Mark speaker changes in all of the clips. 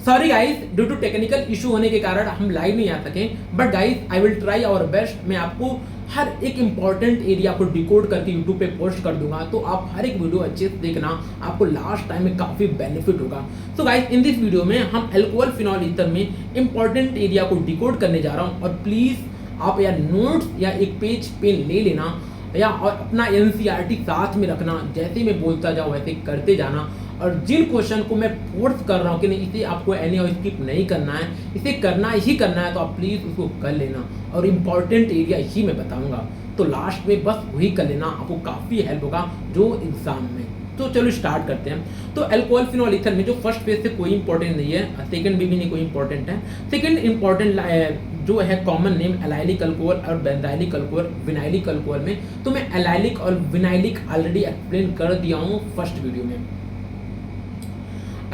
Speaker 1: Sorry guys, due to technical issue होने के कारण हम लाइव नहीं आ सके, but guys I will try our best. मैं आपको हर एक इंपॉर्टेंट एरिया को डिकोड करके यूट्यूब पे पोस्ट कर दूंगा, तो आप हर एक वीडियो अच्छे से देखना, आपको लास्ट टाइम में काफी बेनिफिट होगा। So guys, in this video में हम अल्कोहल फिनॉल ईथर में इंपॉर्टेंट एरिया को डिकोड करने जा रहा हूँ, और प्लीज आप या नोट्स या एक पेज पेन ले लेना, या और अपना एनसीईआरटी साथ में रखना, जैसे मैं बोलता जाऊँ वैसे करते जाना। और जिन क्वेश्चन को मैं फोर्स कर रहा हूँ कि नहीं इसे आपको एनी और स्किप नहीं करना है, इसे करना ही करना है, तो आप प्लीज़ उसको कर लेना, और इम्पॉर्टेंट एरिया ही मैं बताऊँगा, तो लास्ट में बस वही कर लेना, आपको काफ़ी हेल्प होगा जो एग्जाम में। तो चलो स्टार्ट करते हैं। तो अल्कोहल फिनॉल ईथर में जो फर्स्ट पेज से कोई इंपॉर्टेंट नहीं है, सेकंड भी नहीं कोई इंपॉर्टेंट है। सेकंड इंपॉर्टेंट जो है कॉमन नेम एलाइलिक अल्कोहल और बेंजाइलिक अल्कोहल, विनाइलिक अल्कोहल में, तो मैं एलाइलिक और विनाइलिक ऑलरेडी एक्सप्लेन कर दिया हूँ फर्स्ट वीडियो में।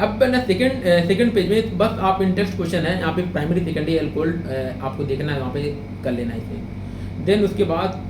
Speaker 1: अब ना सेकंड पेज में बस आप इंटरेस्ट क्वेश्चन है, यहाँ पे प्राइमरी सेकेंडरी अल्कोहल आपको देखना है, वहाँ पे कर लेना है इसे। देन उसके बाद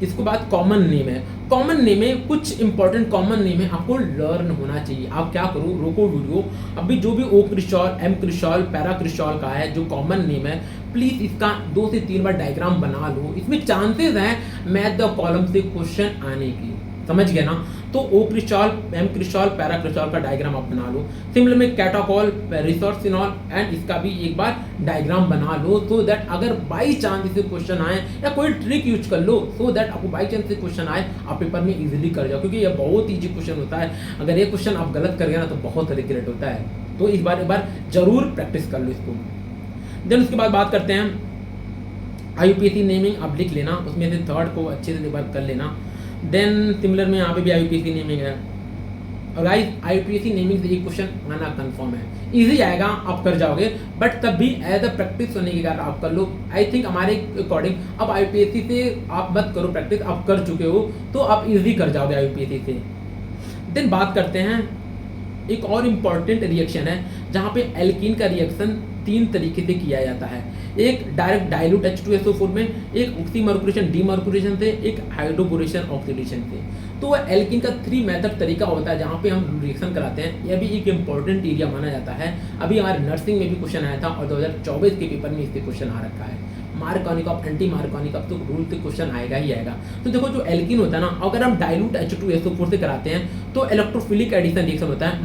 Speaker 1: इसके बाद कॉमन नेम है। कॉमन नेम में कुछ इंपॉर्टेंट कॉमन नेम है, आपको लर्न होना चाहिए। आप क्या करो, रोको वीडियो, अभी जो भी ओ क्रिस्टॉल, एम क्रिस्टॉल, पैरा क्रिस्टॉल का है जो कॉमन नेम है, प्लीज इसका 2 से 3 बार डायग्राम बना लो। इसमें चांसेस हैं मैथ द कॉलम से क्वेश्चन आने की, समझ गए ना। तो ओ क्रिस्टॉल, एम क्रिस्टॉल, पैरा क्रिस्टॉल का डायग्राम आप बना लो। सिमिलर में कैटाकॉल, रिसोर्सिनॉल एंड इसका भी एक बार डायग्राम बना लो, सो दैट अगर बाई चांस इसे क्वेश्चन आए, या कोई ट्रिक यूज कर लो सो दैट आपको बाई चांस से क्वेश्चन आए आप पेपर में इजीली कर जाओ, क्योंकि ये बहुत ईजी क्वेश्चन होता है। अगर ये क्वेश्चन आप गलत कर गए ना तो बहुत रिग्रेट होता है, तो इस बार एक बार जरूर प्रैक्टिस कर लो इसको। देन उसके बाद बात करते हैं आईयूपीएससी नेमिंग, आप लिख लेना, उसमें से थर्ड को अच्छे से एक बार कर लेना। देन सिमिलर में यहाँ पे भी आईयूपीएससी नेमिंग है, और गाइस आईयूपीएससी नेमिंग से एक क्वेश्चन आना कंफर्म है, इजी आएगा, आप कर जाओगे, बट तब भी एज अ प्रैक्टिस होने के कारण आप कर लो। आई थिंक हमारे अकॉर्डिंग अब आईयूपीएससी से आप मत करो प्रैक्टिस, आप कर चुके हो तो आप इजी कर जाओगे आईयूपीएससी से। देन बात करते हैं एक और इम्पॉर्टेंट रिएक्शन है, जहाँ पे एल्कीन का रिएक्शन 3 तरीके से किया जाता है। एक डायरेक्ट डाइल्यूट H2SO4 में, एक ऑक्सीमर्कुरेशन डीमर्कुरेशन से, एक हाइड्रोबोरेशन ऑक्सीडेशन से। तो वह एल्कीन का 3 मेथड तरीका होता है जहाँ पे हम रिएक्शन कराते हैं। यह भी एक इंपॉर्टेंट एरिया माना जाता है। अभी हमारे नर्सिंग में भी क्वेश्चन आया था, और 2024 के पेपर में इससे क्वेश्चन आ रखा है। मार्कोनिक ऑफ, एंटी मार्कोनिक ऑफ, तो रूल से क्वेश्चन आएगा ही आएगा। तो देखो जो एल्कीन होता है ना, अगर हम डाइल्यूट H2SO4 से कराते हैं तो इलेक्ट्रोफिलिक एडिशन रिएक्शन होता है,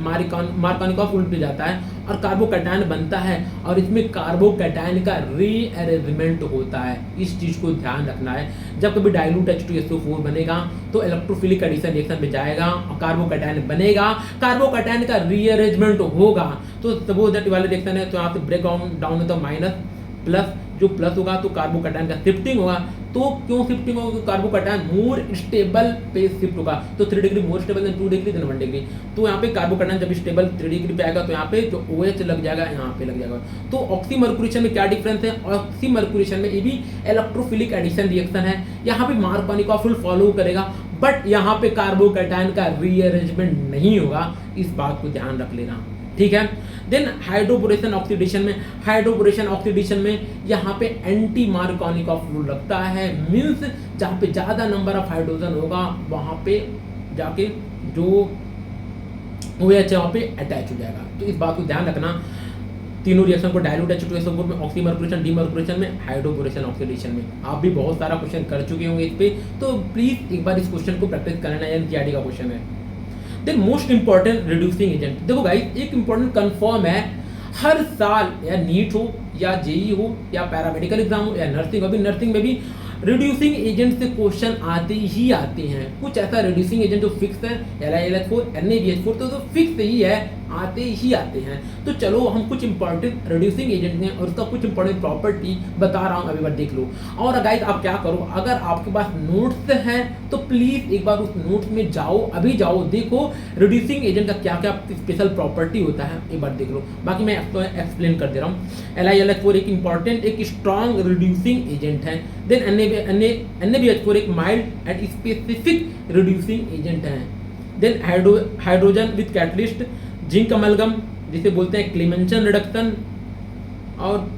Speaker 1: मार्कोनिक ऑफ उल्ट जाता है और कार्बोकैटायन बनता है, और इसमें कार्बोकैटायन का रीअरेंजमेंट होता है। इस चीज को ध्यान रखना है, जब कभी डाइल्यूट H2SO4 बनेगा तो इलेक्ट्रोफिलिक एडिशन रिएक्शन में जाएगा और कार्बोकैटायन बनेगा, कार्बोकैटायन का रीअरेंजमेंट होगा, तो वो दैट वाले रिएक्शन है। तो यहाँ पे ब्रेक डाउन होता है माइनस प्लस, जो प्लस होगा तो कार्बोकैटायन का शिफ्टिंग होगा। तो क्यों शिफ्टिंग होगा, कार्बोकैटायन मोर स्टेबल पे शिफ्ट होगा, तो 3 degree more stable than 2 degree than 1 degree. तो यहाँ पे कार्बोकैटायन जब स्टेबल 3 डिग्री पे आएगा तो यहाँ पे जो OH लग जाएगा, यहाँ पे लग जाएगा। तो ऑक्सीमर्कुरेशन में क्या डिफरेंस है, ऑक्सीमर्कुरेशन में ये भी इलेक्ट्रोफिलिक एडिशन रिएक्शन है, यहाँ पे मार्कोनिक ऑफ फॉलो करेगा, बट यहाँ पे कार्बोकैटायन का रीअरेंजमेंट नहीं होगा, इस बात को ध्यान रख लेना, ठीक है। देन हाइड्रोबोरेशन ऑक्सीडेशन में, हाइड्रोबोरेशन ऑक्सीडेशन में यहाँ पे एंटी मार्कोनिक ऑफ रूल लगता है, मीन्स जहाँ पे ज्यादा नंबर ऑफ हाइड्रोजन होगा वहां पे जाके जो OH वहां पे अटैच हो जाएगा। तो इस बात को ध्यान रखना। तीनों रिएक्शन को डाइल्यूट H2SO4 में, ऑक्सीमर्कुरेशन डीमर्कुरेशन में, हाइड्रोबोरेशन ऑक्सीडेशन में। आप भी बहुत सारा क्वेश्चन कर चुके होंगे इस पे, तो प्लीज एक बार इस क्वेश्चन को प्रैक्टिस कर लेना, एनसीईआरटी का क्वेश्चन है। Then most important reducing agent, देखो गाइस एक इंपॉर्टेंट कंफर्म है, हर साल या नीट हो या जेई हो या पैरामेडिकल एग्जाम हो या नर्सिंग हो, अभी नर्सिंग में भी रिड्यूसिंग एजेंट से क्वेश्चन आते ही आते हैं। कुछ ऐसा रिड्यूसिंग एजेंट जो फिक्स है, LiLH4, NaBH4, तो फिक्स ही है, आते ही आते हैं। तो चलो हम कुछ इंपॉर्टेंट रिड्यूसिंग एजेंट हैं और उसका कुछ इंपॉर्टेंट प्रॉपर्टी बता रहा हूँ, अभी बार देख लो। और गाइस आप क्या करो, अगर आपके पास नोट्स है तो प्लीज एक बार उस नोट्स में जाओ, अभी जाओ, देखो रिड्यूसिंग एजेंट का क्या क्या स्पेशल प्रॉपर्टी होता है, एक बार देख लो। बाकी मैं एक्सप्लेन कर दे रहा हूँ। LiLH4 एक इंपॉर्टेंट, एक स्ट्रॉन्ग रिड्यूसिंग एजेंट है। देन NaBH4 एक mild and specific reducing agent है। Then hydrogen with catalyst, zinc amalgam जिसे बोलते हैं क्लेमेंसन रिडक्शन, और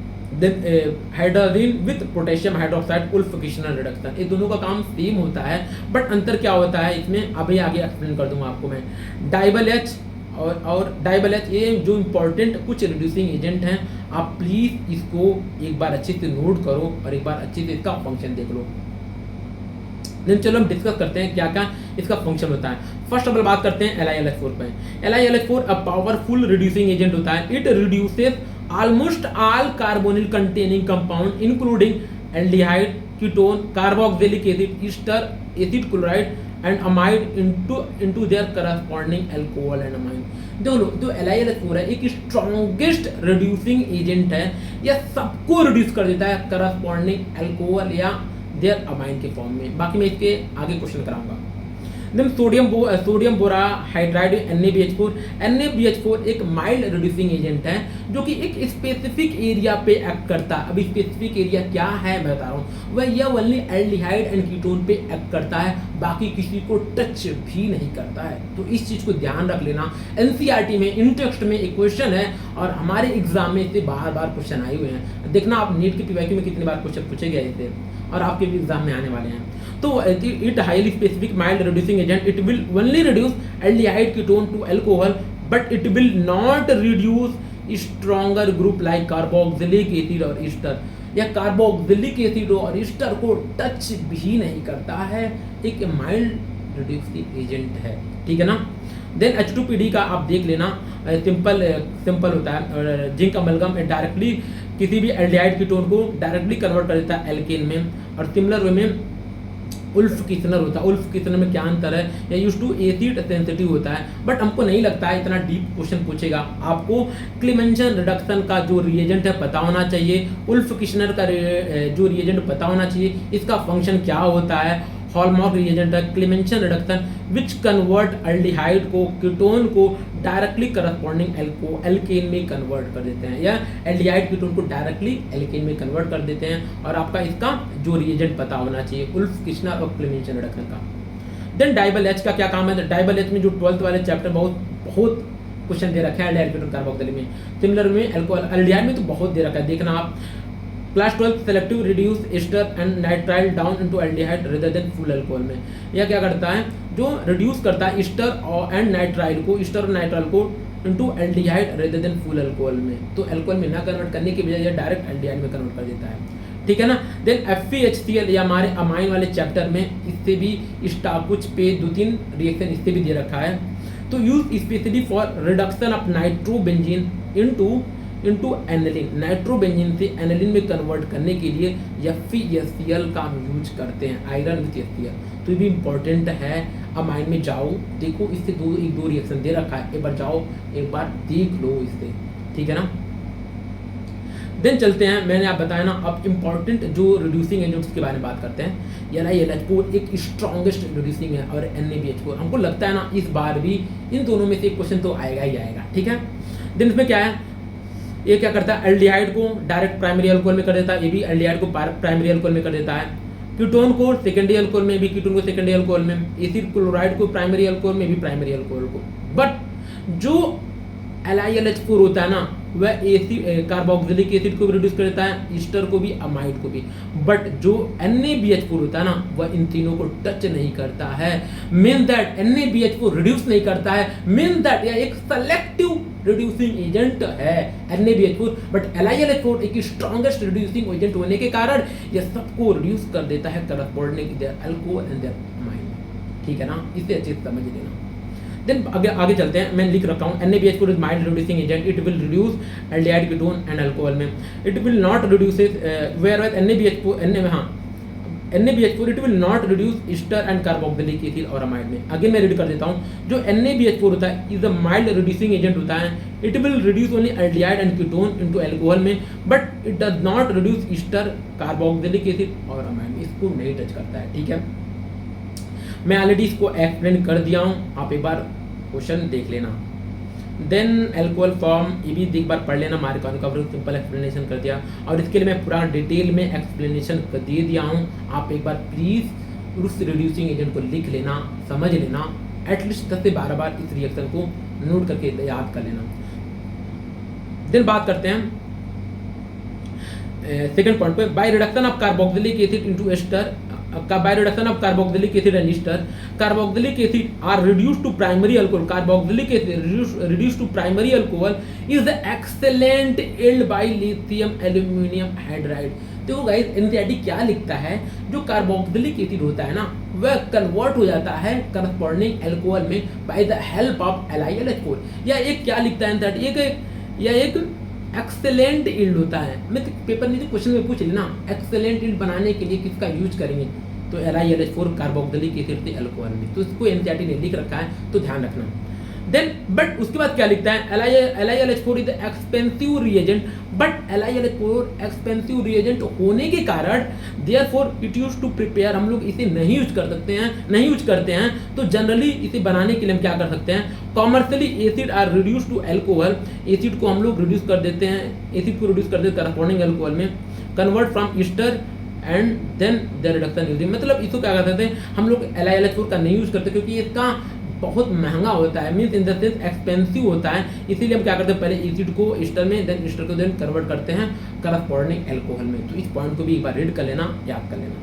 Speaker 1: हाइड्रोजन विद पोटेशियम हाइड्रोक्साइड उल्फिकेशनल रिडक्शन। ये दोनों का काम सेम होता है, बट अंतर क्या होता है इसमें अभी आगे एक्सप्लेन कर दूंगा आपको मैं। डाइबल H और डाइबल एच, ये जो इम्पोर्टेंट कुछ रिड्यूसिंग एजेंट हैं, आप प्लीज़ इसको एक बार अच्छे से नोट करो और एक बार अच्छे से इसका फंक्शन देख लो। देन चलो हम डिस्कस करते हैं क्या क्या इसका फंक्शन होता है। फर्स्ट ऑफ ऑल बात करते हैं LiLH4 पे। LiLH4 a powerful reducing agent होता है। It reduces almost all carbonyl containing compound including aldehyde, ketone, carboxylic acid, Easter, acid chloride and amide into their corresponding alcohol and amine. जो LiLH4 है एक strongest reducing agent है, यह सबको reduce कर देता है करस्पॉन्डिंग अल्कोहल या देयर अमाइन के फॉर्म में। बाकी मैं इसके आगे क्वेश्चन कराऊंगा। देन सोडियम बोरा हाइड्राइड NaBH4 एक माइल्ड रिड्यूसिंग एजेंट है जो कि एक स्पेसिफिक एरिया पे एक्ट करता है। अभी स्पेसिफिक एरिया क्या है मैं बता रहा हूँ, वह यह ओनली एल्डिहाइड एंड कीटोन पे एक्ट करता है, बाकी किसी को टच भी नहीं करता है। तो इस चीज़ को ध्यान रख लेना। NCERT में इन टेक्स्ट में एक क्वेश्चन है और हमारे एग्जाम में इससे बार बार क्वेश्चन आए हुए हैं। देखना आप नीट के PYQ में कितनी बार क्वेश्चन पूछे गए इससे और आपके भी एग्जाम में आने वाले हैं। तो it highly specific mild reducing agent, it will only reduce aldehyde ketone to alcohol but it will not reduce stronger group like carboxylic acid और ईस्टर। यह कार्बोक्सिलिक एसिड और ईस्टर को टच भी नहीं करता है, एक माइल्ड रिड्यूसिंग एजेंट है, ठीक है ना। देन H2PD का आप देख लेना, सिंपल होता है। जिंक अमलगम डायरेक्टली किसी भी एल्डिहाइड कीटोन को डायरेक्टली कन्वर्ट कर देता है एल्केन में। और सिमिलर वे में उल्फ किसनर होता है। उल्फ किसनर में क्या अंतर है, या यूज टू एसिड सेंसिटिव होता है, बट हमको नहीं लगता है इतना डीप क्वेश्चन पूछेगा। आपको क्लेमेंशन रिडक्शन का जो रिएजेंट है पता होना चाहिए, उल्फ किसनर का जो रिएजेंट पता होना चाहिए, इसका फंक्शन क्या होता है। हॉलमार्क रिएजेंट है Clemmensen reduction which convert aldehyde को कीटोन को डायरेक्टली करस्पॉन्डिंग एल्केन में कन्वर्ट कर देते हैं, या एल्डिहाइड कीटोन को डायरेक्टली एल्केन में कन्वर्ट कर देते हैं। और आपका इसका जो रिएजेंट पता होना चाहिए उल्फ किसनर और क्लेमेंशन रिडक्शन का। देन डाइबल एच का क्या काम है। डाइबल एच में जो 12th वाले चैप्टर बहुत क्वेश्चन दे रखा है एल्डिहाइड कीटोन कार्बोक्सिलिक में। सिमिलर में अल्कोहल एल्डिहाइड में तो बहुत दे रखा है, देखना आप। Class 12 selective reduce ester and nitrile down into aldehyde rather than full alcohol में। यह क्या करता है, जो रिड्यूस करता है एस्टर और एंड नाइट्राइल को, एस्टर और नाइट्राइल को into aldehyde rather than full alcohol में। तो अल्कोहल में ना कन्वर्ट करने की बजाय यह डायरेक्ट एल्डिहाइड में कन्वर्ट कर देता है, ठीक है ना। देन FeHCl या हमारे अमाइन वाले चैप्टर में इससे भी कुछ पेज 2-3 रिएक्शन इससे भी दे रखा है। तो use specially for reduction of nitrobenzene into aniline. Nitrobenzene से एनिलीन में कन्वर्ट करने के लिए FeHCl का हम यूज करते हैं, आयरन विथ HCl। तो ये भी इंपॉर्टेंट है। अमाइन में जाओ, देखो इससे एक दो रिएक्शन दे रखा है, एक बार जाओ एक बार देख लो इससे, ठीक है ना। देन चलते हैं, मैंने आप बताया ना, अब इंपॉर्टेंट जो रिड्यूसिंग एजेंट्स के बारे में बात करते हैं। LiLH4 एक स्ट्रॉन्गेस्ट रिड्यूसिंग है और NaBH4। हमको लगता है ना इस बार भी इन दोनों में से एक क्वेश्चन तो आएगा ही आएगा, ठीक है। देन इसमें क्या है, ये क्या करता है, एल्डिहाइड को डायरेक्ट प्राइमरी अल्कोहल में कर देता है, ये भी एल्डिहाइड को प्राइमरी अल्कोहल में कर देता है। कीटोन को सेकेंडरी अल्कोहल में भी, कीटोन को सेकेंडरी अल्कोहल में, एसिड क्लोराइड को प्राइमरी अल्कोहल में भी प्राइमरी अल्कोहल को। बट जो LiLH4 होता है ना, वह कार्बोक्सिलिक एसिड को भी रिड्यूस कर देता है, ईस्टर को भी, अमाइड को भी। बट जो NaBH4 होता है ना, वह इन तीनों को टच नहीं करता है। मीन दैट NaBH4 रिड्यूस नहीं करता है, मीन दैट यह एक सेलेक्टिव रिड्यूसिंग एजेंट है NaBH4। बट LiLH4 एक स्ट्रॉन्गेस्ट रिड्यूसिंग एजेंट होने के कारण यह सबको रिड्यूस कर देता है corresponding their alcohol and their amine, ठीक है ना। इसे अच्छे से समझ लेना। देन आगे चलते हैं, मैं लिख रखा हूँ NaBH4 is mild reducing agent, it will reduce aldehyde ketone and alcohol में। It will not reduce where NaBH4 it will not reduce ester and carboxylic acid और अमाइड में। आगे मैं रीड कर देता हूँ, जो NaBH4 होता है is a mild reducing agent होता है। It will reduce only aldehyde and ketone into alcohol में, but it does not reduce ester, carboxylic acid और अमाइड में। इसको नहीं टच करता है, ठीक है। मैं ऑलरेडी इसको एक्सप्लेन कर दिया हूँ, आप एक बार क्वेश्चन देख लेना। देन एल्कोहल फॉर्म, ये भी एक बार पढ़ लेना, हमारे का सिंपल एक्सप्लेनेशन कर दिया और इसके लिए मैं पूरा डिटेल में एक्सप्लेनेशन दे दिया हूँ। आप एक बार प्लीज़ उस रिड्यूसिंग एजेंट को लिख लेना, समझ लेना, एटलीस्ट 10 से 12 बार इस रिएक्शन को नोट करके याद कर लेना। देन बात करते हैं सेकेंड पॉइंट पे, by reduction of carboxylic acid into ester by reduction of carboxylic acid and ester, carboxylic acid are reduced to primary alcohol. Carboxylic acid reduced to primary alcohol is the excellent yield by lithium aluminium hydride. तो guys NCERT क्या लिखता है, जो carboxylic acid होता है ना वह convert हो जाता है करस्पॉन्डिंग अल्कोहल में by the help of LiLH4. या एक क्या लिखता है एनसीईआरटी, यह एक एक्सेलेंट यील्ड होता है. मैं पेपर में क्वेश्चन में पूछ लेना एक्सेलेंट यील्ड बनाने के लिए किसका यूज करेंगे, तो LiLH4 कार्बोक्सिलिक एसिड से अल्कोहल में. तो इसको एनसीईआरटी ने लिख रखा है, तो ध्यान रखना. देन बट उसके बाद क्या लिखता है, LiLH4 is expensive reagent, but LiLH4 expensive reagent होने के कारण therefore it use to prepare, हम लोग इसे नहीं यूज करते हैं. तो जनरली इसे बनाने के लिए हम क्या कर सकते हैं, commercially acid are reduce to alcohol, acid को हम लोग रिड्यूस कर देते हैं, एसिड को रिड्यूस कर देते हैं करस्पॉन्डिंग अल्कोहल में, convert from ester and then the reduction using. मतलब इसको क्या करते हैं, हम लोग LiLH4 का नहीं यूज करते क्योंकि इसका बहुत महंगा होता है, means in the sense expensive होता है. इसीलिए हम क्या करते हैं, पहले एसिड को ईस्टर में, देन ईस्टर को देन कन्वर्ट करते हैं करस्पॉन्डिंग अल्कोहल में. तो इस पॉइंट को भी एक बार रीड कर लेना, याद कर लेना.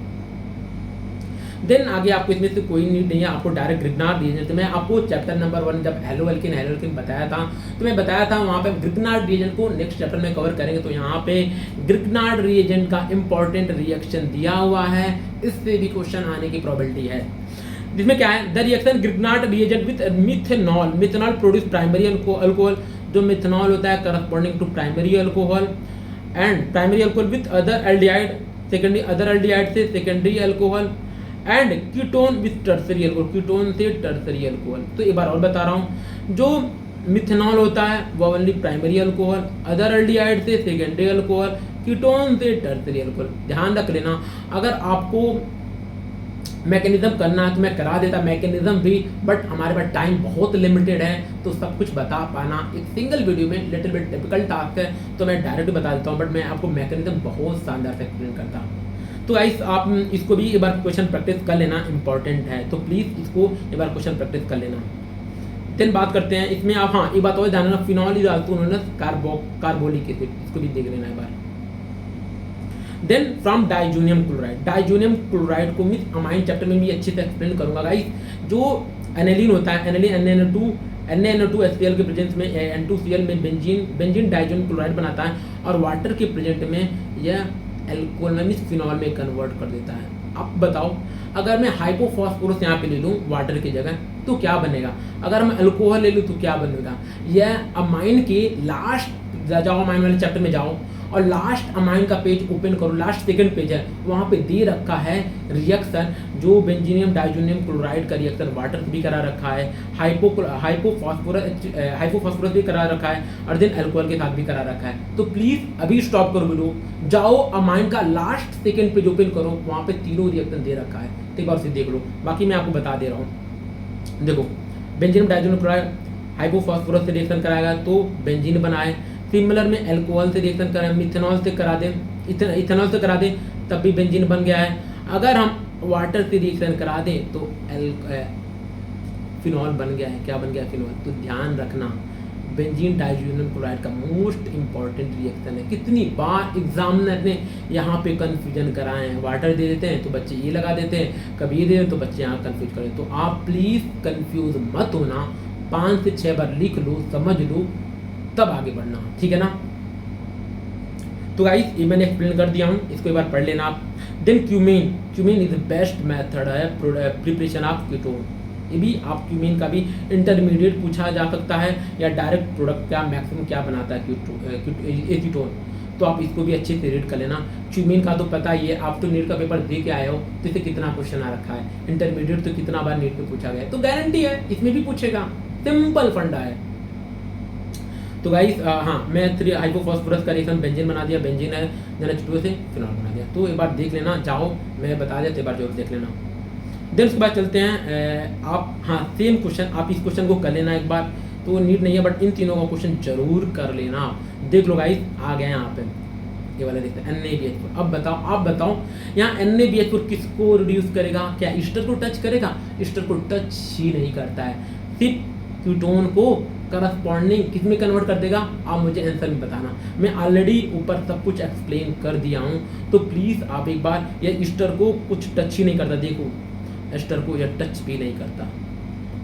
Speaker 1: देन आगे आपको इसमें से कोई नीड नहीं है, आपको डायरेक्ट ग्रिग्नार्ड रिएजेंट. मैं आपको चैप्टर नंबर 1 जब हेलो एल्किन बताया था, तो मैं बताया था वहाँ पे ग्रिग्नार्ड रिएजेंट को नेक्स्ट चैप्टर में कवर करेंगे. तो यहाँ पे ग्रिग्नार्ड रिएजेंट का इंपॉर्टेंट रिएक्शन दिया हुआ है, इससे भी क्वेश्चन आने की प्रोबेबिलिटी है. जिसमें क्या है, the reaction Grignard reagent with methanol produce primary alcohol. जो मिथेनॉल होता है corresponding to primary alcohol, and primary alcohol with other aldehyde, secondary other aldehyde से secondary alcohol, and ketone with tertiary alcohol, ketone से tertiary alcohol. तो एक बार और बता रहा हूँ, जो मिथेनॉल होता है वो only primary alcohol, other aldehyde से सेकेंडरी अल्कोहल, कीटोन से टर्सरी अल्कोहल. ध्यान रख लेना, अगर आपको मैकेनिज्म करना है तो मैं करा देता मैकेनिज्म भी, बट हमारे पास टाइम बहुत लिमिटेड है, तो सब कुछ बता पाना एक सिंगल वीडियो में लिटिल बिट डिफिकल्ट टास्क है. तो मैं डायरेक्ट बता देता हूँ, बट मैं आपको मैकेनिज्म बहुत शानदार से एक्सप्लेन करता हूँ. तो गाइस आप इसको भी एक बार क्वेश्चन प्रैक्टिस कर लेना, इंपॉर्टेंट है. तो प्लीज़ इसको एक बार क्वेश्चन प्रैक्टिस कर लेना. देन बात करते हैं इसमें आप, हाँ एक बात और ध्यान रखना, phenol is also known as carbolic acid, इसको भी देख लेना एक बार. देन फ्रॉम डाइजोनियम क्लोराइड को मैं अमाइन चैप्टर में भी अच्छे से एक्सप्लेन करूंगा गाइस. जो एनिलीन होता है, एनिलीन NaNO2HCl के प्रेजेंस में N2Cl में बेंजीन डाइजोनियम क्लोराइड बनाता है, और वाटर के प्रेजेंट में यह अल्कोहल में फिनॉल में कन्वर्ट कर देता है. अब बताओ, अगर मैं हाइपोफॉस्फोरस यहाँ पे ले लूँ वाटर की जगह तो क्या बनेगा, अगर मैं अल्कोहल ले लूँ तो क्या बनेगा. यह अमाइन के लास्ट जाओ, अमाइन वाले चैप्टर में जाओ और लास्ट अमाइन का पेज ओपन करो, लास्ट सेकंड पेज है, वहाँ पे दे रखा है रिएक्शन, जो बेंजीनियम डाइजोनियम क्लोराइड का रिएक्शन वाटर भी करा रखा है, हाइपोफॉस्फोरस भी करा रखा है, और देन अल्कोहल के साथ भी करा रखा है. तो प्लीज अभी स्टॉप करो वीडियो, जाओ अमाइन का लास्ट सेकंड पेज ओपन करो, वहाँ पे तीनों रिएक्शन दे रखा है. तो एक बार उसे देख लो, बाकी मैं आपको बता दे रहा हूँ. देखो, बेंजीनियम डाइजोनियम क्लोराइड हाइपोफॉस्फोरस से रिएक्शन कराएगा तो बेंजीन बनाए, सिमिलर में अल्कोहल से रिएक्शन करें, मिथेनॉल से करा दें, इथेनॉल से करा दें, तब भी बेंजीन बन गया है. अगर हम वाटर से रिएक्शन करा दें तो फिनॉल बन गया है. क्या बन गया, फिनॉल. तो ध्यान रखना, बेंजीन डाइजोनियम क्लोराइड का मोस्ट इंपॉर्टेंट रिएक्शन है. कितनी बार एग्जामिनर ने यहाँ पे कंफ्यूजन कराए हैं, वाटर दे देते हैं तो बच्चे ये लगा देते हैं, कभी ये दे देते तो बच्चे यहाँ कंफ्यूज करें. तो आप प्लीज कंफ्यूज मत होना, 5 से 6 बार लिख लो, समझ लो, तब आगे बढ़ना, ठीक है ना. तो गाइस ये मैंने एक्सप्लेन कर दिया हूँ, इसको एक बार पढ़ लेना आप. Then cumene is the best method है प्रिपरेशन ऑफ कीटोन. ये भी आप क्यूमेन का भी इंटरमीडिएट पूछा जा सकता है, या डायरेक्ट प्रोडक्ट क्या मैक्सिमम क्या बनाता है एसीटोन. तो आप इसको भी अच्छे से रीड कर लेना. क्यूमेन का तो पता ही है, आप तो नीट का पेपर दे के आए हो, तो इसे कितना क्वेश्चन आ रखा है, इंटरमीडिएट तो कितना बार नीट में पूछा गया है, तो गारंटी है इसमें भी पूछेगा. सिंपल फंडा है. तो गाइस हाँ, मैं 3 हाइपोफॉस्फोरस का रिएक्शन बेंजीन बना दिया, बेंजीन है NH2 से फिनॉल बना दिया. तो एक बार देख लेना, जाओ मैं बता दिया, एक बार जरूर देख लेना. देन उसके बाद चलते हैं आप, हाँ सेम क्वेश्चन, आप इस क्वेश्चन को कर लेना एक बार, तो नीड नहीं है, बट इन तीनों का क्वेश्चन जरूर कर लेना. देख लो गाइस, आ गए यहाँ पे ये वाला देखते हैं NaBH4. अब बताओ, आप बताओ यहाँ NaBH4 किसको रिड्यूस करेगा, क्या ईस्टर को टच करेगा, ईस्टर को टच ही नहीं करता है, सिर्फ कीटोन को करस्पॉन्डिंग किस में कन्वर्ट कर देगा, आप मुझे आंसर में बताना। मैं ऑलरेडी ऊपर सब कुछ एक्सप्लेन कर दिया हूँ, तो प्लीज़ आप एक बार, ये ईस्टर को कुछ टच ही नहीं करता, देखो ईस्टर को यह टच भी नहीं करता,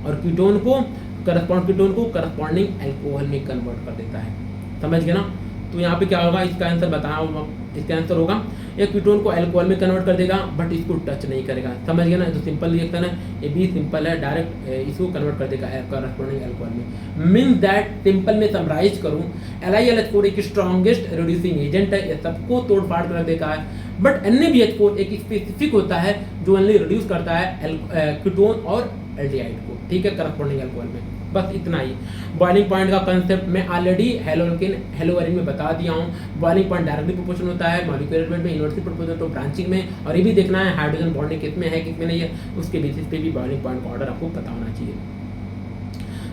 Speaker 1: और कीटोन को करस्पॉन्डिंग एल्कोहल में कन्वर्ट कर देता है, समझ गए ना। तो यहाँ पे क्या होगा, इसका आंसर बताया, इसका आंसर होगा ये कीटोन को अल्कोहल में कन्वर्ट कर देगा बट इसको टच नहीं करेगा, समझ गए ना। तो सिंपल रिएक्शन है, ये भी सिंपल है, डायरेक्ट इसको कन्वर्ट कर देगा करस्पॉन्डिंग अल्कोहल में। मीन्स दैट सिंपल में समराइज करूँ, LiLH4 एक स्ट्रॉन्गेस्ट रिड्यूसिंग एजेंट है, ये सबको तोड़ फाड़ कर देगा है, बट NaBH4 एक स्पेसिफिक होता है जो ओनली रिड्यूस करता है कीटोन और एल्डिहाइड को, ठीक है, करस्पॉन्डिंग अल्कोहल में। बस इतना ही बॉइलिंग पॉइंट का कंसेप्ट मैं ऑलरेडी हेलोअरिन में बता दिया हूँ। बॉइलिंग पॉइंट डायरेक्टली प्रोपोर्शनल होता है मॉलिक्यूलर वेट में, इनवर्सली प्रोपोर्शनल टू ब्रांचिंग में, और ये भी देखना है हाइड्रोजन बॉन्डिंग किस में है किस में नहीं है, उसके बेसिस पे भी बॉइलिंग पॉइंट का ऑर्डर आपको पता होना चाहिए।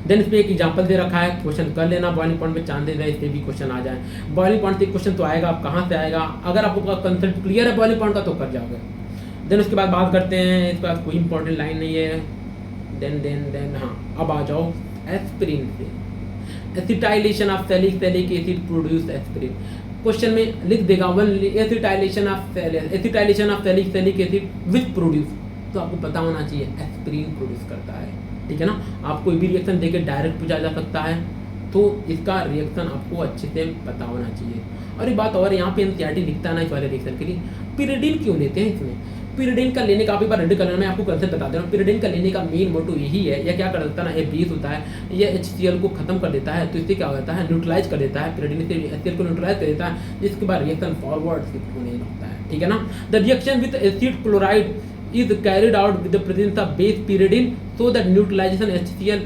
Speaker 1: देन इस पर एक एग्जाम्पल दे रखा है, क्वेश्चन कर लेना, बॉइलिंग पॉइंट में चांसेस है इस पर भी क्वेश्चन आ जाए। बॉइलिंग पॉइंट से क्वेश्चन तो आएगा, आप कहाँ से आएगा, अगर आपको कंसेप्ट क्लियर है बॉइलिंग पॉइंट का तो कर जाओगे। देन उसके बाद बात करते हैं, इसके बाद कोई इंपॉर्टेंट लाइन नहीं है। देन हाँ, अब आ जाओ एस्पिरिन से, acetylation of salicylic acid produce aspirin. Question में लिख देगा one acetylation of salicylic acid which produce, तो आपको पता होना चाहिए एस्पिरिन प्रोड्यूस करता है, ठीक है ना। आप कोई भी रिएक्शन देके डायरेक्ट पूछा जा सकता है, तो इसका रिएक्शन आपको अच्छे से पता होना चाहिए। और एक बात और, यहाँ पे एनसीईआरटी लिखता है ना इस वाले रिएक्शन के लिए, पिरिडिन क्यों लेते हैं इसमें। पिरिडिन का लेने का आप एक बार रेड कलर में आपको कंसेप्ट बता दे रहा हूँ। पिरिडिन का लेने का मेन मोटो यही है, यह क्या कर देता है ना, ये बेस होता है, ये HCl को खत्म कर देता है, तो इससे क्या होता है, न्यूट्रलाइज कर देता है, पिरिडिन से HCl को न्यूट्रलाइज कर देता है, जिसके बाद रिएक्शन फॉरवर्ड शिफ्ट होने लगता है, ठीक है ना। The reaction with acid chloride is carried out with the presence of base pyridine, so that neutralization HCl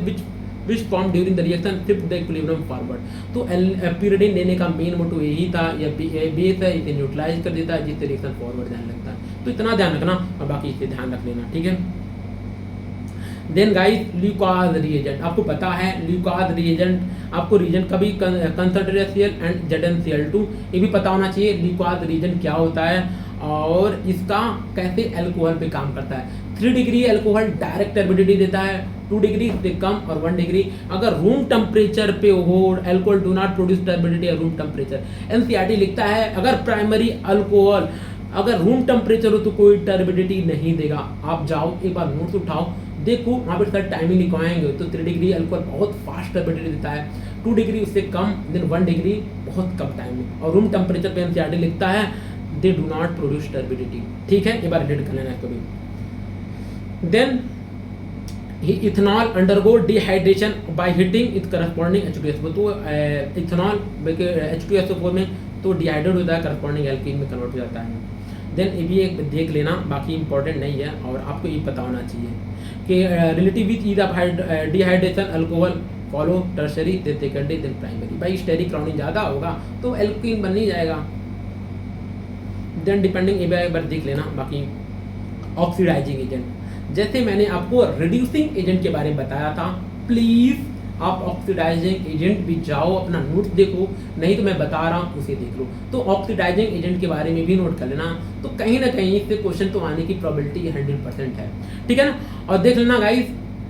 Speaker 1: which formed during the reaction shift the equilibrium forward। तो pyridine लेने का main motto यही था, यह बेस है, इसे neutralise कर देता है, जिससे रिएक्शन फॉरवर्ड जाने लगता है। तो इतना ध्यान रखना और बाकी इसे ध्यान रख लेना, ठीक है। देन गाइस ल्यूकास रिएजेंट, आपको पता है ल्यूकास रिएजेंट, आपको रिएजेंट का भी कंसंट्रेटेड HCl एंड ZnCl2 ये भी पता होना चाहिए। ल्यूकास रिएजेंट क्या होता है और इसका कैसे अल्कोहल पे काम करता है। 3 डिग्री अल्कोहल डायरेक्ट टर्बिडिटी देता है, 2 डिग्री से कम और 1 डिग्री अगर रूम टेम्परेचर पे हो, alcohol do not produce turbidity या रूम टेम्परेचर। एनसीईआरटी लिखता है अगर प्राइमरी अल्कोहल अगर रूम टेम्परेचर हो तो कोई टर्बिडिटी नहीं देगा। आप जाओ एक बार नोट्स उठाओ, देखो वहाँ पर सर टाइमिंग लिखवाएंगे, तो 3 डिग्री अल्कोहल बहुत फास्ट टर्बिडिटी देता है, 2 डिग्री उससे कम, देन 1 डिग्री बहुत कम टाइम में, और रूम टेम्परेचर पे एनसीईआरटी लिखता है they do not produce turbidity, ठीक है, एक बार रीड कर लेना इसको भी। Then ethanol undergo dehydration by heating it corresponding H2SO, तो इथेनॉल H2SO4 में तो डिहाइड्रेट होता है, करस्पॉन्डिंग एल्कीन में कन्वर्ट हो जाता है। देन ये भी एक देख लेना, बाकी इंपॉर्टेंट नहीं है और आपको ये पता होना चाहिए कि relative with ease of dehydration alcohol follow tertiary then secondary then primary. भाई स्टेरिक क्राउनिंग ज़्यादा होगा तो एल्कीन बन नहीं जाएगा। देन डिपेंडिंग एक बार देख लेना। बाकी ऑक्सीडाइजिंग एजेंट, जैसे मैंने आपको रिड्यूसिंग एजेंट के बारे में बताया था, प्लीज़ आप ऑक्सीडाइजिंग एजेंट भी जाओ, अपना नोट्स देखो, नहीं तो मैं बता रहा हूँ उसे देख लो। तो ऑक्सीडाइजिंग एजेंट के बारे में भी नोट कर लेना, तो कहीं ना कहीं इससे क्वेश्चन तो आने की प्रोबेबिलिटी 100% है, ठीक है ना। और देख लेना गाइस,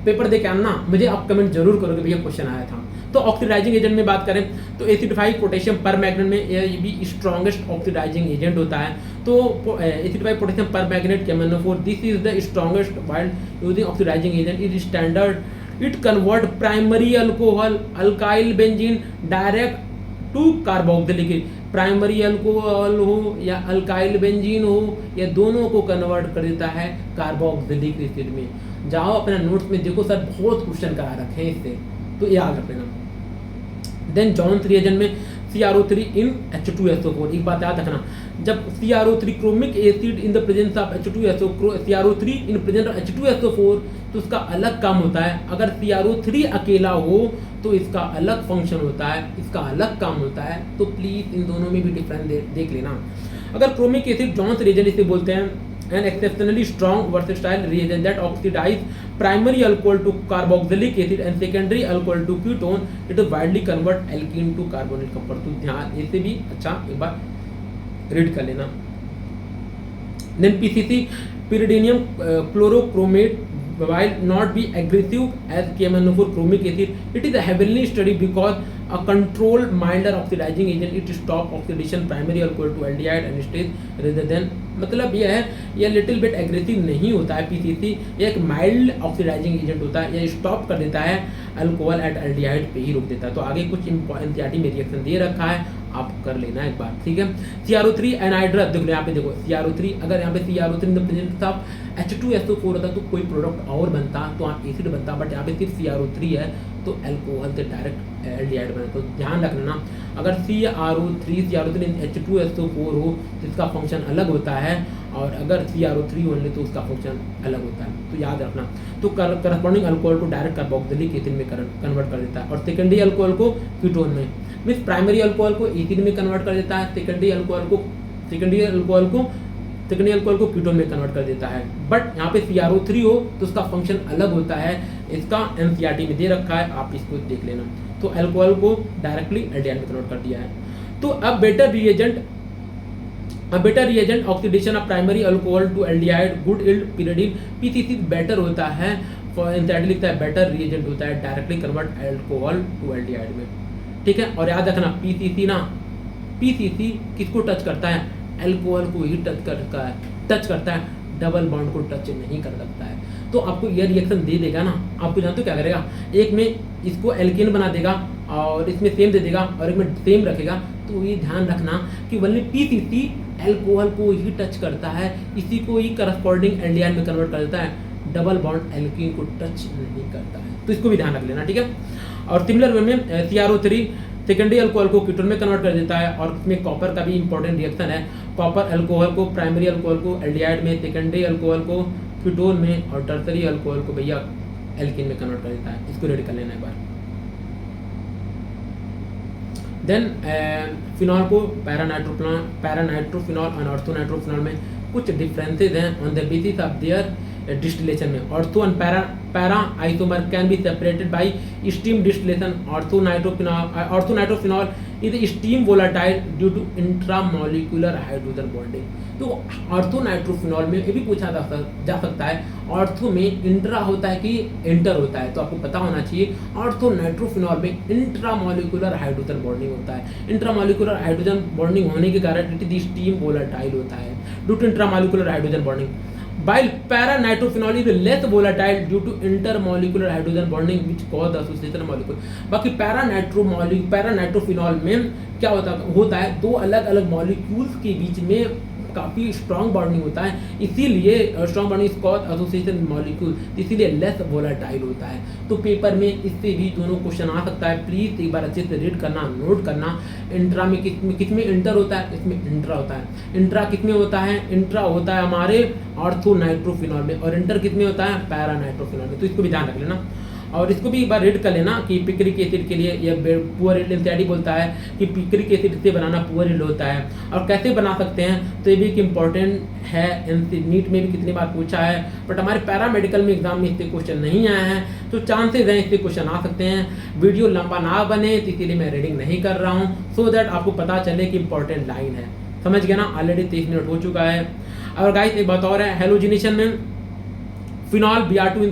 Speaker 1: पेपर दे के आना, मुझे आप कमेंट जरूर करोगे भैया क्वेश्चन आया था। तो ऑक्सीडाइजिंग एजेंट में बात करें तो एसिडिफाइड पोटेशियम परमैंगनेट में ये भी स्ट्रॉन्गेस्ट ऑक्सीडाइजिंग एजेंट होता है। तो acidified potassium permanganate KMnO4 this is the strongest while using oxidising agent is standard. It convert primary alcohol alkyl benzene direct to carboxylic. Primary alcohol हो या alkyl benzene हो, या दोनों को कन्वर्ट कर देता है कार्बोक्सिलिक एसिड में। जाओ अपना नोट्स में देखो, सर बहुत क्वेश्चन करा रखे हैं इससे, तो याद रख लेना। देन जॉन्स रिएजेंट में CrO3 इन H2SO4, एक बात याद रखना, जब CrO3 chromic acid in the presence of H2SO, CrO3 in presence of H2SO4 तो उसका अलग काम होता है। अगर CrO3 अकेला हो तो इसका अलग फंक्शन होता है, इसका अलग काम होता है। तो प्लीज इन दोनों में भी डिफरेंस देख लेना। अगर क्रोमिक एसिड जॉन्स रिएजेंट इसे बोलते हैं an exceptionally strong versatile reagent that oxidize primary alcohol to carboxylic acid and secondary alcohol to ketone, it widely convert alkene to carbonyl compound। तो ध्यान इससे भी अच्छा एक बार रीड कर लेना। Then PCC pyridinium chlorochromate while not be aggressive as KMnO4 chromic acid, it is a heavily studied because a controlled milder oxidizing agent, it stop oxidation primary alcohol to aldehyde and stays rather than, मतलब यह है ये little bit aggressive नहीं होता है PCC, ये एक mild oxidising agent होता है, ये स्टॉप कर देता है अल्कोहल एट एल्डिहाइड पे ही रोक देता है। तो आगे कुछ एनसीईआरटी में रिएक्शन दे रखा है, आप कर लेना एक बार, ठीक है। CrO3 एनहाइड्रस, देखो यहाँ पे देखो CrO3, अगर यहाँ पे CrO3 in the presence of H2SO4 होता तो कोई प्रोडक्ट और बनता तो वहाँ एसिड बनता, बट यहाँ पे सिर्फ CrO3 है तो अल्कोहल से डायरेक्ट एल्डिहाइड बना। तो ध्यान रखना, अगर CrO3 H2SO4 हो तो इसका फंक्शन अलग होता है, और अगर CrO3 ओनली तो उसका फंक्शन अलग होता है, तो याद रखना। तो करस्पॉन्डिंग अल्कोहल को डायरेक्ट कार्बोक्सिलिक एसिड में कन्वर्ट कर देता है, और सेकेंडरी अल्कोहल को कीटोन में, मीन्स प्राइमरी अल्कोहल को एसिड में कन्वर्ट कर देता है, सेकेंडरी अल्कोहल को कीटोन में कन्वर्ट कर देता है। बट यहाँ पे CrO3 हो तो उसका फंक्शन अलग होता है, इसका एनसीईआरटी में दे रखा है, आप इसको देख लेना। तो अल्कोहल को डायरेक्टली एल्डिहाइड में कन्वर्ट कर दिया है। तो अब better reagent oxidation of primary alcohol to aldehyde good yield पीरियडिन, पीसीसी बेटर होता है, एनसीईआरटी लिखता है बेटर रिएजेंट होता है directly convert alcohol to aldehyde में, ठीक है। और याद रखना पीसीसी किसको टच करता है, अल्कोहल को ही टच करता है, डबल बॉन्ड को टच नहीं कर सकता है। तो आपको यह रिएक्शन दे देगा ना, आपको जानते हो क्या करेगा, एक में इसको एल्केन बना देगा और इसमें सेम दे देगा और एक में सेम रखेगा। तो ये ध्यान रखना कि ओनली पीसीसी अल्कोहल को ही टच करता है, इसी को ही करस्पॉन्डिंग एल्डिहाइड में कन्वर्ट कर देता है, डबल बॉन्ड एल्कीन को टच नहीं करता है। तो इसको भी ध्यान रख लेना, ठीक है। और सिमिलर वे में CrO3 सेकेंडरी अल्कोहल को कीटोन में कन्वर्ट कर देता है, और इसमें कॉपर का भी इंपॉर्टेंट रिएक्शन है, कॉपर अल्कोहल को प्राइमरी अल्कोहल को एल्डिहाइड में, सेकेंडरी अल्कोहल को कीटोन में, और टर्सरी अल्कोहल को भैया एल्कीन में कन्वर्ट कर देता है। इसको रेडी कर लेना एक बार। देन फिनॉल को पैरानाइट्रोफिनॉल और ऑर्थोनाइट्रोफिनॉल में कुछ डिफरेंसेज हैं on the basis of their distillation में। Ortho and para isomer can be separated by steam distillation. Orthonitrophenol is steam volatile due to intramolecular hydrogen bonding. तो ऑर्थोनाइट्रोफिनॉल में ये भी पूछा जा सकता है, ऑर्थो में इंट्रा होता है कि इंटर होता है, तो आपको पता होना चाहिए ऑर्थोनाइट्रोफिनॉल में इंट्रामोलिकुलर हाइड्रोजन बॉन्डिंग होता है। इंट्रामोलिकुलर हाइड्रोजन बॉन्डिंग होने के कारण इट इज स्टीम वोलाटाइल होता है due to intramolecular hydrogen bonding. While para-nitrophenols is less volatile due to intermolecular hydrogen bonding which cause the association molecule। बाकी paranitrophenol में क्या होता है दो अलग अलग मॉलिक्यूल्स के बीच में काफ़ी स्ट्रॉन्ग बॉन्डिंग होता है, इसीलिए strong bonding cause association molecule, इसीलिए लेस वोलाटाइल होता है। तो पेपर में इससे भी दोनों क्वेश्चन आ सकता है, प्लीज़ एक बार अच्छे से रीड करना, नोट करना। इंट्रा में किसमें इंटर होता है, इसमें इंट्रा होता है। इंट्रा किसमें होता है, इंट्रा होता है हमारे ऑर्थोनाइट्रोफिनॉल में, और इंटर किसमें होता है, पैरानाइट्रोफिनॉल में। तो इसको भी ध्यान रख लेना, और इसको भी एक बार रीड कर लेना कि पिक्रिक एसिड के लिए ये पुअर यील्ड एनसीईआरटी बोलता है कि पिक्रिक एसिड से बनाना पुअर यील्ड होता है, और कैसे बना सकते हैं। तो ये भी एक इम्पॉर्टेंट है, नीट में भी कितनी बार पूछा है, बट हमारे पैरामेडिकल में एग्जाम में इससे क्वेश्चन नहीं आया है, तो चांसेज हैं इससे क्वेश्चन आ सकते हैं। वीडियो लंबा ना बने तो इसीलिए मैं रीडिंग नहीं कर रहा हूँ, सो दैट आपको पता चले कि इंपॉर्टेंट लाइन है। समझ गया ना, ऑलरेडी 30 मिनट हो चुका है। और गाइस एक बात और है, हेलोजिनेशन में फिनॉल Br2 इन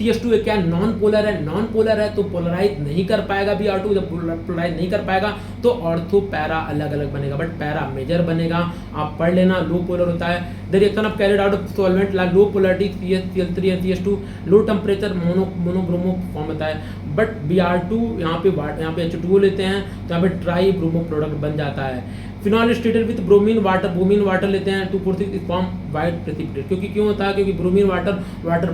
Speaker 1: CH2 क्या नॉन पोलर है, नॉन पोलर है तो पोलराइज नहीं कर पाएगा Br2, जब पोलराइज नहीं कर पाएगा तो ऑर्थो पैरा अलग अलग बनेगा, बट पैरा मेजर बनेगा। आप पढ़ लेना, लो पोलर होता है। The reaction of carried out of solvent like low polarity CH3 and CH2, low temperature monobromo form होता है। बट Br2 यहाँ पे H2O लेते हैं तो यहाँ पे ट्राई ब्रोमो प्रोडक्ट बन जाता है। Phenol is treated with bromine water लेते हैं 246 फॉर्म वाइट प्रेसिपिटेट, क्योंकि क्यों होता है, क्योंकि ब्रोमीन वाटर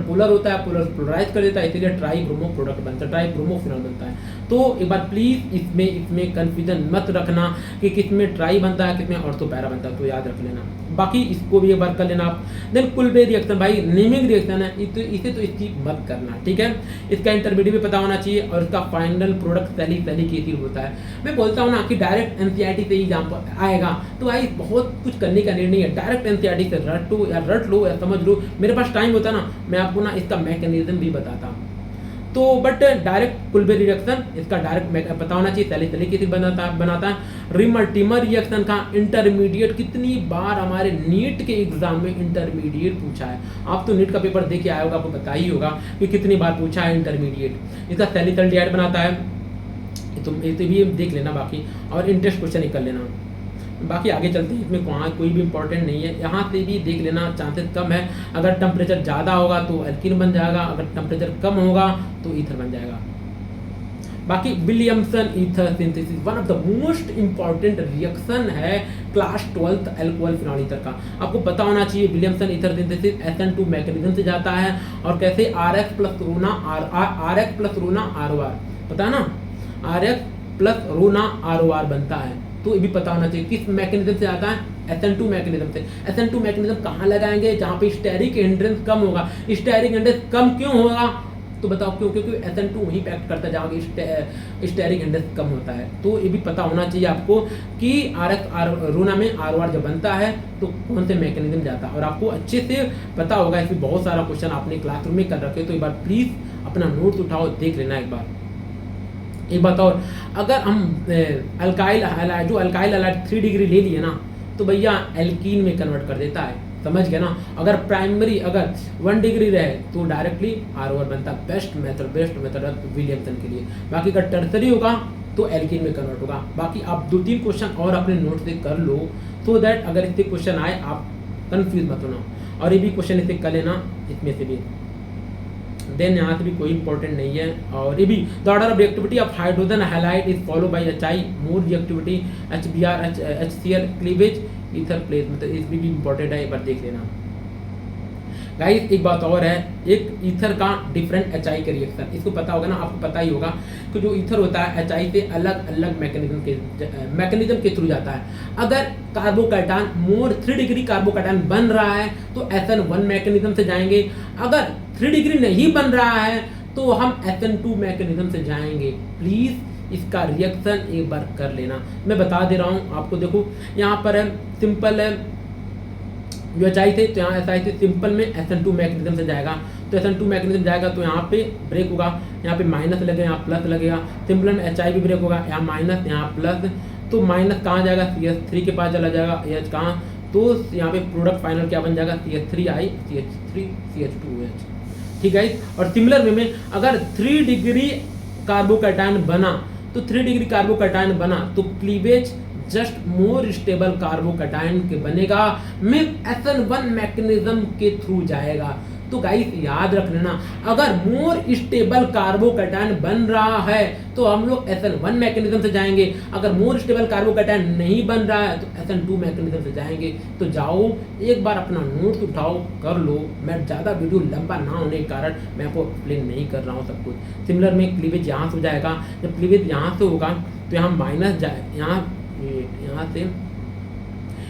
Speaker 1: पोलर होता है, पोलराइज कर देता है, इसीलिए ट्राई ब्रोमो प्रोडक्ट बनता है, ट्राई ब्रोमो फिनॉल बनता है। तो एक बार प्लीज इसमें कंफ्यूजन मत रखना कि किसमें ट्राई बनता है किसमें ऑर्थो पैरा बनता है, तो याद रख लेना। बाकी इसको भी एक बार कर लेना आप। देन कुलबे रिएक्शन, भाई नेमिंग रिएक्शन है, इसे तो इसकी मत करना, ठीक है। इसका इंटरमीडिएट भी पता होना चाहिए, और इसका फाइनल प्रोडक्ट सैलिक एसिड होता है। मैं बोलता हूँ ना कि डायरेक्ट एनसीईआरटी से ही एग्जाम्पल आएगा, तो भाई बहुत कुछ करने का नहीं है, डायरेक्ट एनसीईआरटी से रट लो या समझ लो। मेरे पास टाइम होता ना, मैं आपको ना इसका मैकेनिज्म भी बताता। तो बट डायरेक्ट कुलबेल रिएक्शन इसका डायरेक्ट पता होना चाहिए तरीके से बनाता है। रिमल्टीमर रिएक्शन का इंटरमीडिएट कितनी बार हमारे नीट के एग्जाम में इंटरमीडिएट पूछा है। आप तो नीट का पेपर दे के आए होगा, आपको पता ही होगा कि कितनी बार पूछा है इंटरमीडिएट। इसका सैलिसल्डिहाइड बनाता है, तो भी देख लेना बाकी, और इंटरेस्ट क्वेश्चन ही कर लेना। बाकी आगे चलते हैं, इसमें वहाँ कोई भी इंपॉर्टेंट नहीं है, यहाँ से भी देख लेना चांसेस कम है। अगर टेम्परेचर ज़्यादा होगा तो एल्कीन बन जाएगा, अगर टेम्परेचर कम होगा तो ईथर बन जाएगा। बाकी Williamson ether synthesis one of the most important reaction है क्लास 12 अल्कोहल फिनॉल ईथर का। आपको पता होना चाहिए Williamson ether synthesis SN2 mechanism से जाता है, और कैसे RX प्लस रोना ROR, पता है ना, RX प्लस रोना ROR बनता है, तो ये भी पता होना चाहिए किस मैकेनिज्म से आता है, SN2 मैकेनिज्म से। SN2 मैकेनिज्म कहाँ लगाएंगे, जहाँ पे स्टेरिक हिंड्रेंस कम होगा। स्टेरिक हिंड्रेंस कम क्यों होगा, तो बताओ क्यों, क्योंकि SN2 वहीं पे एक्ट करता है जहाँ पे स्टेरिक हिंड्रेंस कम होता है। तो ये भी पता होना चाहिए आपको कि RX रोना में ROR जब बनता है तो कौन से मैकेनिज्म जाता है, और आपको अच्छे से पता होगा। इसमें बहुत सारा क्वेश्चन आपने क्लासरूम में कर रखे, तो एक बार प्लीज़ अपना नोट्स उठाओ, देख लेना एक बार। एक बात और, अगर हम अल्काइल हैलाइड 3 डिग्री ले लिए ना, तो भैया एल्कीन में कन्वर्ट कर देता है, समझ गए ना। अगर प्राइमरी अगर 1 डिग्री रहे तो डायरेक्टली ROR बनता है। बेस्ट मेथड है विलियमसन के लिए। बाकी अगर टर्सरी होगा तो एल्कीन में कन्वर्ट होगा। बाकी आप 2-3 क्वेश्चन और अपने नोट से कर लो, सो दैट अगर इससे क्वेश्चन आए आप कंफ्यूज मत होना, और ये भी क्वेश्चन इससे कर लेना इसमें से भी। देन यहाँ से भी कोई इंपॉर्टेंट नहीं है। और ये भी the order of reactivity of hydrogen halide is follow by HI more reactivity HBr HCl cleavage ether place, मतलब इसमें भी इंपॉर्टेंट है, एक बार देख लेना। गाइस एक बात और है, एक ईथर का डिफरेंट HI के रिएक्शन, इसको पता होगा ना, आपको पता ही होगा कि जो ईथर होता है HI से अलग अलग मैकेनिज्म के थ्रू जाता है। अगर कार्बोकैटायन मोर 3 डिग्री कार्बोकैटायन बन रहा है तो SN1 मैकेनिज्म से जाएंगे। अगर 3 डिग्री नहीं बन रहा है तो हम SN2 मैकेनिज्म से जाएंगे। प्लीज़ इसका रिएक्शन एक बार कर लेना, मैं बता दे रहा हूँ आपको। देखो यहाँ पर है सिंपल है, जो HI थे तो यहाँ SI थे, सिंपल में SN2 मैकेनिज्म से जाएगा, तो SN2 मैकेनिज्म जाएगा तो यहाँ पे ब्रेक होगा, यहाँ पे माइनस लगेगा, यहाँ प्लस लगेगा। सिंपल में HI भी ब्रेक होगा, यहाँ माइनस यहाँ प्लस, तो माइनस कहाँ जाएगा, CH3 के पास चला जाएगा, H कहाँ, तो यहाँ पे प्रोडक्ट फाइनल क्या बन जाएगा, CH3I CH3 CH2OH, ठीक है। और सिमिलर वे में अगर 3 डिग्री कार्बोकैटायन बना तो 3 डिग्री कार्बोकैटायन बना तो cleavage just more stable carbocation के बनेगा, में SN1 मैकेनिज्म के थ्रू जाएगा। तो गाइस याद रख लेना, अगर मोर स्टेबल कार्बोकैटायन बन रहा है तो हम लोग SN1 मैकेनिज्म से जाएंगे। अगर मोर स्टेबल कार्बोकैटायन नहीं बन रहा है तो SN2 मैकेनिज्म से जाएंगे। तो जाओ एक बार अपना नोट्स उठाओ, कर लो। मैं ज़्यादा वीडियो लंबा ना होने के कारण मैं आपको एक्सप्लेन नहीं कर रहा हूँ सब कुछ। सिमिलर में क्लीवेज यहाँ से हो जाएगा, जब क्लीवेज यहाँ से होगा तो यहाँ माइनस जाए, यहाँ से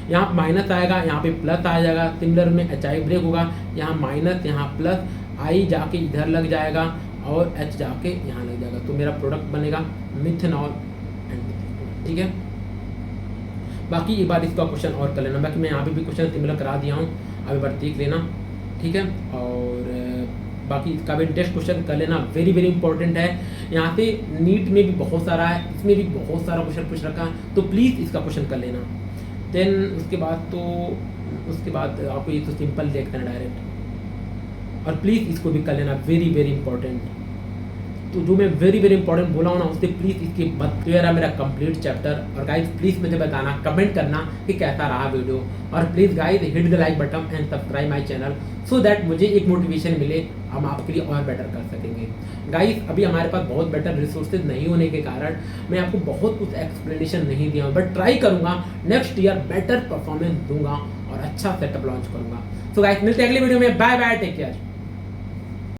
Speaker 1: यहाँ माइनस आएगा, यहाँ पे प्लस आ जाएगा। सिमिलर में HI ब्रेक होगा, यहाँ माइनस यहाँ प्लस, I जाके इधर लग जाएगा और H जाके यहाँ लग जाएगा, तो मेरा प्रोडक्ट बनेगा मिथेनॉल एंड, ठीक है। बाकी एक बार इसका क्वेश्चन और कर लेना, बाकी मैं यहाँ पे भी क्वेश्चन सिमिलर करा दिया हूँ, अब एक बार देख लेना, ठीक है। और बाकी इसका भी टेस्ट क्वेश्चन कर लेना, वेरी वेरी इंपॉर्टेंट है। यहाँ से नीट में भी बहुत सारा है, इसमें भी बहुत सारा क्वेश्चन पूछ रखा है, तो प्लीज़ इसका क्वेश्चन कर लेना। देन उसके बाद आपको ये तो सिंपल देखना है डायरेक्ट, और प्लीज़ इसको भी कर लेना, वेरी वेरी इंपॉर्टेंट। तो जो मैं वेरी वेरी इंपॉर्टेंट बोला हूँ ना, उससे प्लीज़ इसके बाद तो यार मेरा कंप्लीट चैप्टर। और गाइज प्लीज़ मुझे बताना, कमेंट करना कि कैसा रहा वीडियो, और please guys hit the like button and subscribe my channel, so that मुझे एक मोटिवेशन मिले, हम आपके लिए और बेटर कर सकेंगे। गाइज अभी हमारे पास बहुत बेटर रिसोर्सेज नहीं होने के कारण मैं आपको बहुत कुछ एक्सप्लेनेशन नहीं दिया हूँ, बट ट्राई करूँगा नेक्स्ट ईयर बेटर परफॉर्मेंस दूंगा और अच्छा सेटअप लॉन्च करूँगा। सो गाइज मिलते हैं अगली वीडियो में, बाय बाय, टेक केयर।